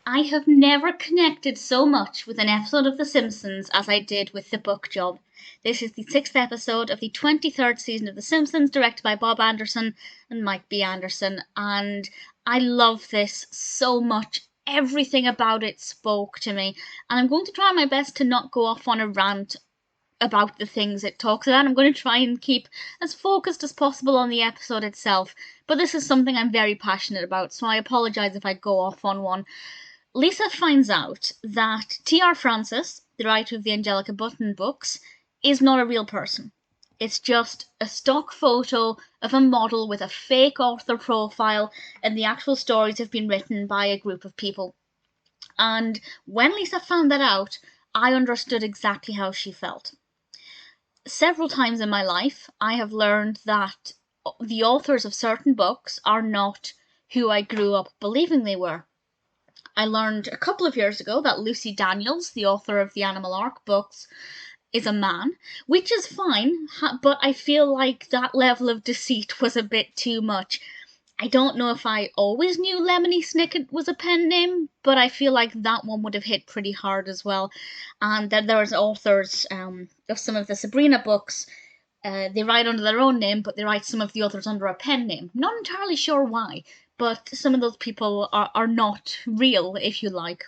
I have never connected so much with an episode of The Simpsons as I did with the book job. This is the sixth episode of the 23rd season of The Simpsons, directed by Bob Anderson and Mike B. Anderson, and I love this so much. Everything about it spoke to me, and I'm going to try my best to not go off on a rant about the things it talks about. I'm going to try and keep as focused as possible on the episode itself, but this is something I'm very passionate about, so I apologise if I go off on one. Lisa finds out that T.R. Francis, the writer of the Angelica Button books, is not a real person. It's just a stock photo of a model with a fake author profile, and the actual stories have been written by a group of people. And when Lisa found that out, I understood exactly how she felt. Several times in my life, I have learned that the authors of certain books are not who I grew up believing they were. I learned a couple of years ago that Lucy Daniels, the author of the Animal Ark books, is a man, which is fine, but I feel like that level of deceit was a bit too much. I don't know if I always knew Lemony Snicket was a pen name, but I feel like that one would have hit pretty hard as well. And then there's authors of some of the Sabrina books. They write under their own name, but they write some of the others under a pen name. Not entirely sure why, but some of those people are not real, if you like.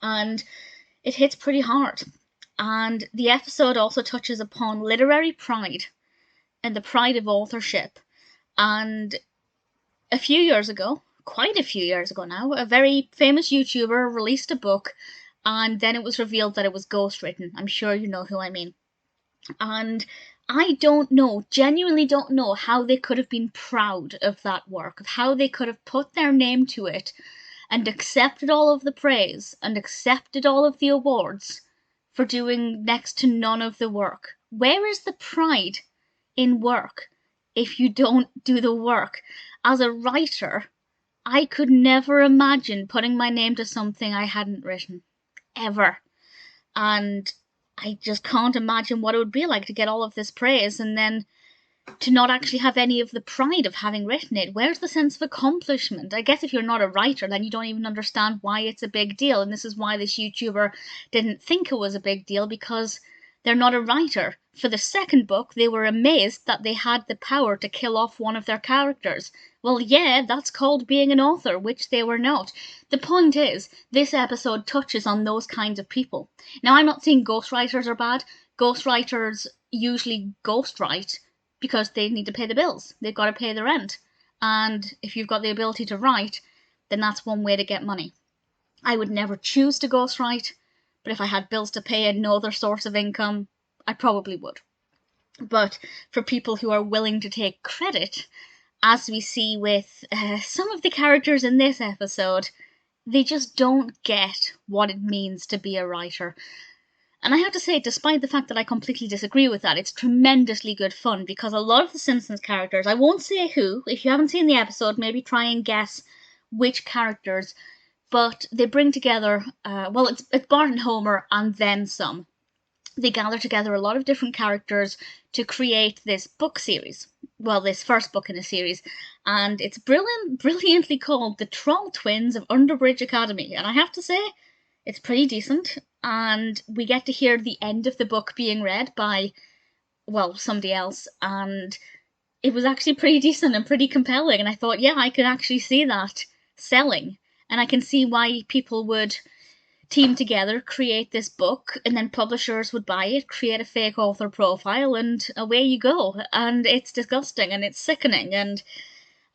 And it hits pretty hard. And the episode also touches upon literary pride and the pride of authorship. And a few years ago, quite a few years ago now, a very famous YouTuber released a book, and then it was revealed that it was ghostwritten. I'm sure you know who I mean. And I don't know, genuinely don't know how they could have been proud of that work, of how they could have put their name to it and accepted all of the praise and accepted all of the awards for doing next to none of the work. Where is the pride in work if you don't do the work? As a writer, I could never imagine putting my name to something I hadn't written. Ever. And I just can't imagine what it would be like to get all of this praise and then to not actually have any of the pride of having written it. Where's the sense of accomplishment? I guess if you're not a writer, then you don't even understand why it's a big deal. And this is why this YouTuber didn't think it was a big deal, because they're not a writer. For the second book, they were amazed that they had the power to kill off one of their characters. Well, yeah, that's called being an author, which they were not. The point is, this episode touches on those kinds of people. Now, I'm not saying ghostwriters are bad. Ghostwriters usually ghostwrite because they need to pay the bills. They've got to pay the rent. And if you've got the ability to write, then that's one way to get money. I would never choose to ghostwrite, but if I had bills to pay and no other source of income, I probably would. But for people who are willing to take credit, as we see with some of the characters in this episode, they just don't get what it means to be a writer. And I have to say, despite the fact that I completely disagree with that, it's tremendously good fun, because a lot of the Simpsons characters, I won't say who, if you haven't seen the episode, maybe try and guess which characters, but they bring together, it's Bart and Homer and then some. They gather together a lot of different characters to create this book series. Well, this first book in a series, and it's brilliantly called The Troll Twins of Underbridge Academy, and I have to say, it's pretty decent, and we get to hear the end of the book being read by, well, somebody else, and it was actually pretty decent and pretty compelling, and I thought, yeah, I can actually see that selling, and I can see why people would team together, create this book, and then publishers would buy it, create a fake author profile, and away you go. And it's disgusting, and it's sickening, and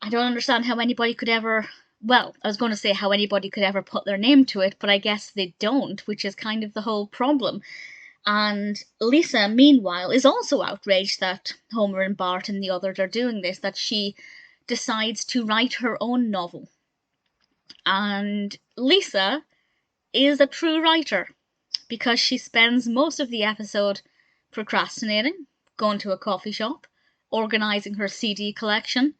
I don't understand how anybody could ever, well, I was going to say how anybody could ever put their name to it, but I guess they don't, which is kind of the whole problem. And Lisa, meanwhile, is also outraged that Homer and Bart and the others are doing this, that she decides to write her own novel. And Lisa is a true writer, because she spends most of the episode procrastinating, going to a coffee shop, organising her CD collection,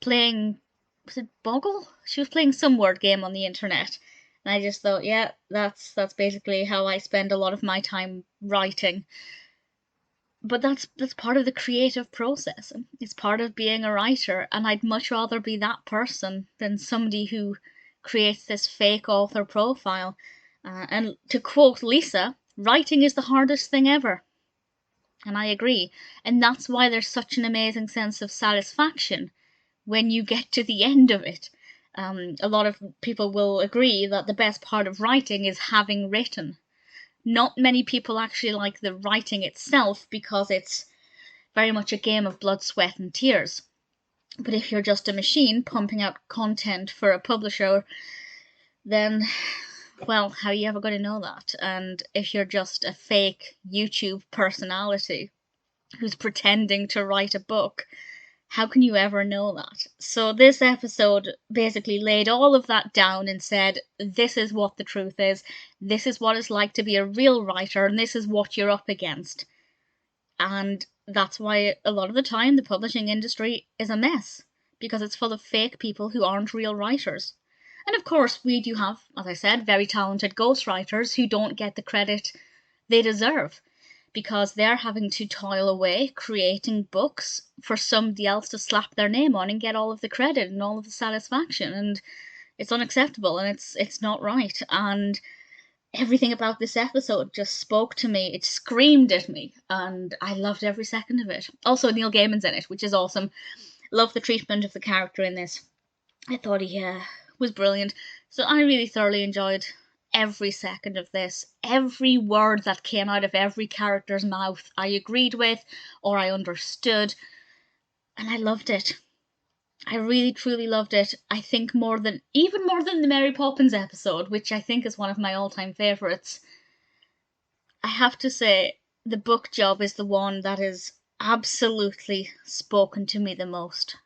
playing, was it Boggle? She was playing some word game on the internet. And I just thought, yeah, that's basically how I spend a lot of my time writing. But that's part of the creative process. It's part of being a writer, and I'd much rather be that person than somebody who creates this fake author profile. And to quote Lisa, writing is the hardest thing ever. And I agree. And that's why there's such an amazing sense of satisfaction when you get to the end of it. A lot of people will agree that the best part of writing is having written. Not many people actually like the writing itself because it's very much a game of blood, sweat, and tears. But if you're just a machine pumping out content for a publisher, then, well, how are you ever going to know that? And if you're just a fake YouTube personality who's pretending to write a book, how can you ever know that? So this episode basically laid all of that down and said, this is what the truth is, this is what it's like to be a real writer, and this is what you're up against. And that's why a lot of the time the publishing industry is a mess, because it's full of fake people who aren't real writers. And of course we do have, as I said, very talented ghostwriters who don't get the credit they deserve, because they're having to toil away creating books for somebody else to slap their name on and get all of the credit and all of the satisfaction. And it's unacceptable, and it's not right. And everything about this episode just spoke to me. It screamed at me, and I loved every second of it. Also, Neil Gaiman's in it, which is awesome. Love the treatment of the character in this. I thought he was brilliant. So I really thoroughly enjoyed every second of this. Every word that came out of every character's mouth I agreed with or I understood, and I loved it. I really truly loved it. I think even more than the Mary Poppins episode, which I think is one of my all-time favourites. I have to say the book job is the one that has absolutely spoken to me the most.